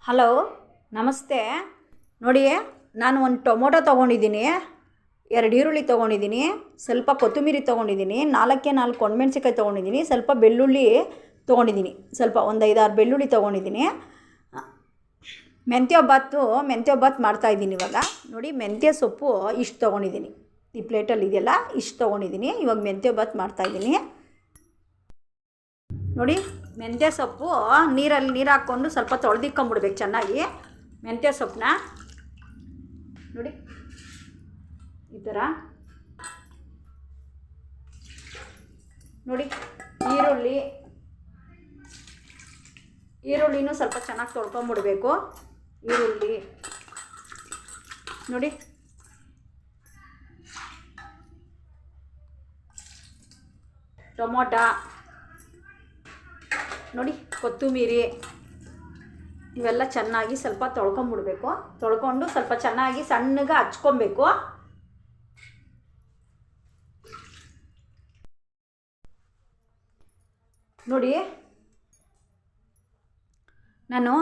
Hello, ನಮಸ್ತೆ. ನೋಡಿ, ನಾನು ಒಂದು ಟೊಮೊಟೊ ತೊಗೊಂಡಿದ್ದೀನಿ, 2 ಈರುಳ್ಳಿ ತೊಗೊಂಡಿದ್ದೀನಿ, ಸ್ವಲ್ಪ ಕೊತ್ತಂಬರಿ ತೊಗೊಂಡಿದ್ದೀನಿ, 4 ಒಣಮೆಣ್ಸಿನ್ಕಾಯಿ ತೊಗೊಂಡಿದ್ದೀನಿ, ಸ್ವಲ್ಪ ಬೆಳ್ಳುಳ್ಳಿ ತೊಗೊಂಡಿದ್ದೀನಿ, ಸ್ವಲ್ಪ ಒಂದು 5-6 ಬೆಳ್ಳುಳ್ಳಿ ತೊಗೊಂಡಿದ್ದೀನಿ. ಮೆಂತ್ಯ ಬಾತ್ ಮಾಡ್ತಾಯಿದ್ದೀನಿ ಇವಾಗ. ನೋಡಿ, ಮೆಂತ್ಯ ಸೊಪ್ಪು ಇಷ್ಟು ತೊಗೊಂಡಿದ್ದೀನಿ, ಈ ಪ್ಲೇಟಲ್ಲಿ ಇದೆಯಲ್ಲ ಇಷ್ಟು ತೊಗೊಂಡಿದ್ದೀನಿ. ಇವಾಗ ಮೆಂತ್ಯ ಬಾತ್ ಮಾಡ್ತಾಯಿದ್ದೀನಿ. ನೋಡಿ, ಮೆಂತ್ಯ ಸೊಪ್ಪು ನೀರು ಹಾಕ್ಕೊಂಡು ಸ್ವಲ್ಪ ತೊಳೆದಿಕ್ಕೊಂಬಿಡ್ಬೇಕು ಚೆನ್ನಾಗಿ. ಮೆಂತ್ಯ ಸೊಪ್ಪನ್ನ ನೋಡಿ ಈ ಥರ. ನೋಡಿ, ಈರುಳ್ಳಿನೂ ಸ್ವಲ್ಪ ಚೆನ್ನಾಗಿ ತೊಳ್ಕೊಂಬಿಡ್ಬೇಕು. ಈರುಳ್ಳಿ ನೋಡಿ, ಟೊಮೊಟೊ ನೋಡಿ, ಕೊತ್ತಂಬರಿ ಇವೆಲ್ಲ ಚೆನ್ನಾಗಿ ಸ್ವಲ್ಪ ತೊಳ್ಕೊಂಬಿಡ್ಬೇಕು. ತೊಳ್ಕೊಂಡು ಸ್ವಲ್ಪ ಚೆನ್ನಾಗಿ ಸಣ್ಣಗೆ ಹಚ್ಕೊಬೇಕು. ನೋಡಿ, ನಾನು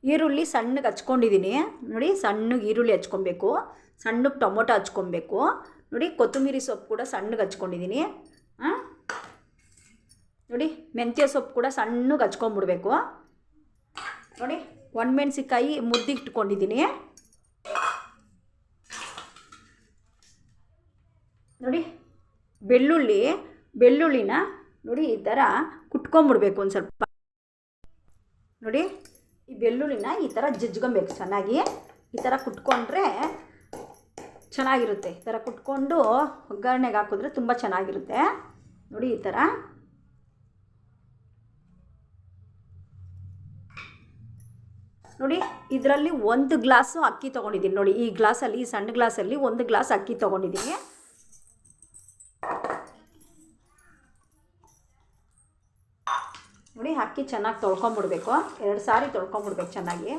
ಈರುಳ್ಳಿ ಸಣ್ಣಗೆ ಹಚ್ಕೊಂಡಿದ್ದೀನಿ. ನೋಡಿ, ಸಣ್ಣಗೆ ಈರುಳ್ಳಿ ಹಚ್ಕೊಬೇಕು, ಸಣ್ಣಗೆ ಟೊಮೊಟೊ ಹಚ್ಕೊಬೇಕು. ನೋಡಿ, ಕೊತ್ತಂಬರಿ ಸೊಪ್ಪು ಕೂಡ ಸಣ್ಣಗೆ ಹಚ್ಕೊಂಡಿದ್ದೀನಿ. ನೋಡಿ, ಮೆಂತ್ಯ ಸೊಪ್ಪು ಕೂಡ ಸಣ್ಣಗೆ ಹಚ್ಕೊಂಬಿಡ್ಬೇಕು. ನೋಡಿ, ಒಣಮೆಣ್ಸಿನ್ಕಾಯಿ ಮುರಿದಿಟ್ಕೊಂಡಿದ್ದೀನಿ. ನೋಡಿ, ಬೆಳ್ಳುಳ್ಳಿನ ನೋಡಿ ಈ ಥರ ಕುಟ್ಕೊಂಬಿಡ್ಬೇಕು ಒಂದು ಸ್ವಲ್ಪ. ನೋಡಿ, ಈ ಬೆಳ್ಳುಳ್ಳಿನ ಈ ಥರ ಜಜ್ಕೊಬೇಕು ಚೆನ್ನಾಗಿ. ಈ ಥರ ಕುಟ್ಕೊಂಡ್ರೆ ಚೆನ್ನಾಗಿರುತ್ತೆ. ಈ ಥರ ಕುಟ್ಕೊಂಡು ಒಗ್ಗರಣೆಗೆ ಹಾಕಿದ್ರೆ ತುಂಬ ಚೆನ್ನಾಗಿರುತ್ತೆ. ನೋಡಿ, ಈ ಥರ. ನೋಡಿ, ಇದರಲ್ಲಿ 1 ಗ್ಲಾಸು ಅಕ್ಕಿ ತೊಗೊಂಡಿದ್ದೀನಿ. ನೋಡಿ, ಈ ಗ್ಲಾಸಲ್ಲಿ, ಈ ಸಣ್ಣ ಗ್ಲಾಸಲ್ಲಿ 1 ಗ್ಲಾಸ್ ಅಕ್ಕಿ ತೊಗೊಂಡಿದ್ದೀನಿ. ನೋಡಿ, ಅಕ್ಕಿ ಚೆನ್ನಾಗಿ ತೊಳ್ಕೊಂಬಿಡ್ಬೇಕು, 2 ಸಾರಿ ತೊಳ್ಕೊಂಬಿಡ್ಬೇಕು ಚೆನ್ನಾಗಿ.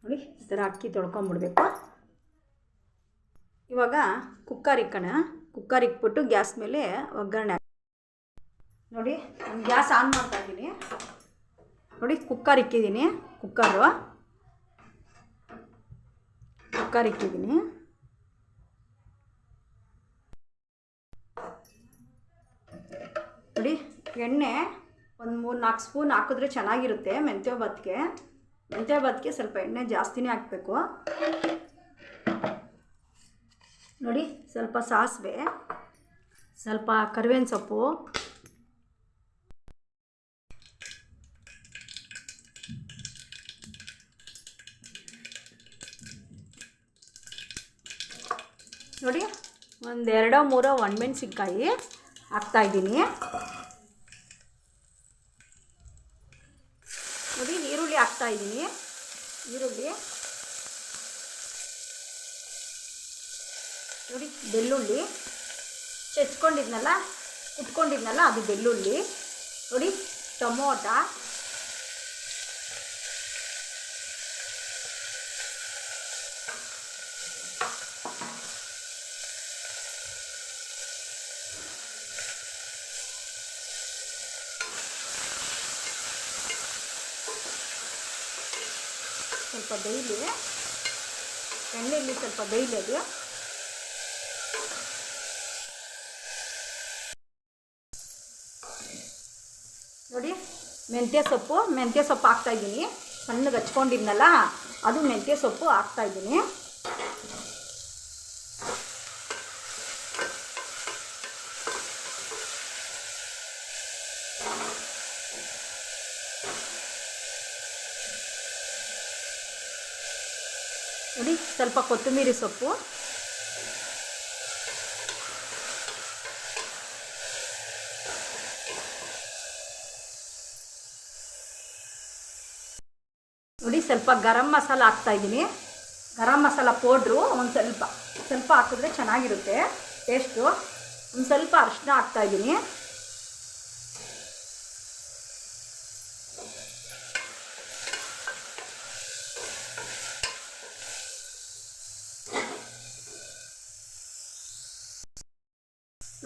ನೋಡಿ, ಈ ಥರ ಅಕ್ಕಿ ತೊಳ್ಕೊಂಬಿಡ್ಬೇಕು. ಇವಾಗ ಕುಕ್ಕರ್ ಇಕ್ಬಿಟ್ಟು ಗ್ಯಾಸ್ ಮೇಲೆ ಒಗ್ಗರಣೆ. ನೋಡಿ, ನಾನು ಗ್ಯಾಸ್ ಆನ್ ಮಾಡ್ತಾಯಿದ್ದೀನಿ. ನೋಡಿ, ಕುಕ್ಕರ್ ಇಕ್ಕಿದ್ದೀನಿ. ಕುಕ್ಕರ್ ಇಕ್ಕಿದ್ದೀನಿ. ನೋಡಿ, ಎಣ್ಣೆ ಒಂದು 3-4 ಸ್ಪೂನ್ ಹಾಕಿದ್ರೆ ಚೆನ್ನಾಗಿರುತ್ತೆ. ಮೆಂತ್ಯ ಬಾತ್ಗೆ ಸ್ವಲ್ಪ ಎಣ್ಣೆ ಜಾಸ್ತಿನೇ ಹಾಕಬೇಕು. ನೋಡಿ, ಸ್ವಲ್ಪ ಸಾಸಿವೆ, ಸ್ವಲ್ಪ ಕರಿಬೇವಿನ ಸೊಪ್ಪು, ನೋಡಿ, 1-2-3 ಒಣಮೆಣ್ಸಿನ್ಕಾಯಿ ಹಾಕ್ತಾಯಿದ್ದೀನಿ. ನೋಡಿ, ಈರುಳ್ಳಿ ಹಾಕ್ತಾಯಿದ್ದೀನಿ. ನೋಡಿ, ಬೆಳ್ಳುಳ್ಳಿ ಕುಟ್ಕೊಂಡಿದ್ನಲ್ಲ ಅದು ಬೆಳ್ಳುಳ್ಳಿ. ನೋಡಿ, ಟೊಮೊಟೊ, ಸ್ವಲ್ಪ ಬೇಯಲಿ, ಎಣ್ಣೆಯಲ್ಲಿ ಸ್ವಲ್ಪ ಬೇಯಲಿ. ನೋಡಿ, ಮೆಂತ್ಯ ಸೊಪ್ಪು ಹಾಕ್ತಾಯಿದ್ದೀನಿ. ಸಣ್ಣಗೆ ಹಚ್ಕೊಂಡಿದ್ನಲ್ಲ ಅದು ಮೆಂತ್ಯ ಸೊಪ್ಪು ಹಾಕ್ತಾಯಿದ್ದೀನಿ. ನೋಡಿ, ಸ್ವಲ್ಪ ಕೊತ್ತಂಬರಿ ಸೊಪ್ಪು, ನೋಡಿ, ಸ್ವಲ್ಪ ಗರಂ ಮಸಾಲ ಹಾಕ್ತಾಯಿದ್ದೀನಿ. ಗರಂ ಮಸಾಲ ಪೌಡ್ರು ಒಂದು ಸ್ವಲ್ಪ ಹಾಕಿದ್ರೆ ಚೆನ್ನಾಗಿರುತ್ತೆ. ಟೇಸ್ಟು. ಒಂದು ಸ್ವಲ್ಪ ಅರಿಶಿನ ಹಾಕ್ತಾಯಿದ್ದೀನಿ.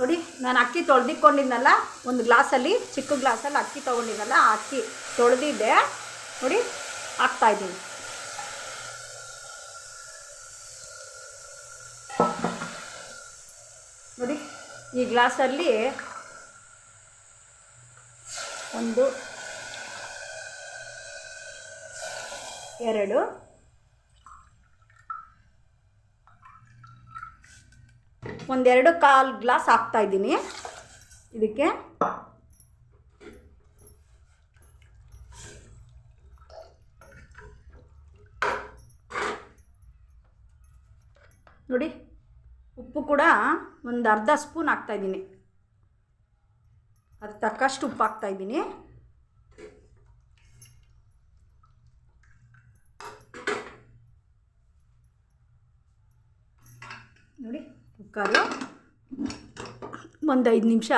ನೋಡಿ, ನಾನು ಅಕ್ಕಿ ತೊಳೆದಿಕ್ಕೊಂಡಿದ್ನಲ್ಲ, ಒಂದು ಗ್ಲಾಸಲ್ಲಿ, ಚಿಕ್ಕ ಗ್ಲಾಸಲ್ಲಿ ಅಕ್ಕಿ ತೊಗೊಂಡಿದ್ನಲ್ಲ, ಆ ಅಕ್ಕಿ ತೊಳೆದಿದ್ದೆ ನೋಡಿ, ಹಾಕ್ತಾಯಿದ್ದೀನಿ. ನೋಡಿ, ಈ ಗ್ಲಾಸಲ್ಲಿ 1 2 1 1/4 ಗ್ಲಾಸ್ ಹಾಕ್ತಾಯಿದ್ದೀನಿ ಇದಕ್ಕೆ. ನೋಡಿ, ಉಪ್ಪು ಕೂಡ ಒಂದು ಅರ್ಧ ಸ್ಪೂನ್ ಹಾಕ್ತಾಯಿದ್ದೀನಿ. ಅದು ತಕ್ಕಷ್ಟು ಉಪ್ಪು ಹಾಕ್ತಾಯಿದ್ದೀನಿ. ನೋಡಿ, ಕುಕ್ಕರು ಒಂದು 5 ನಿಮಿಷ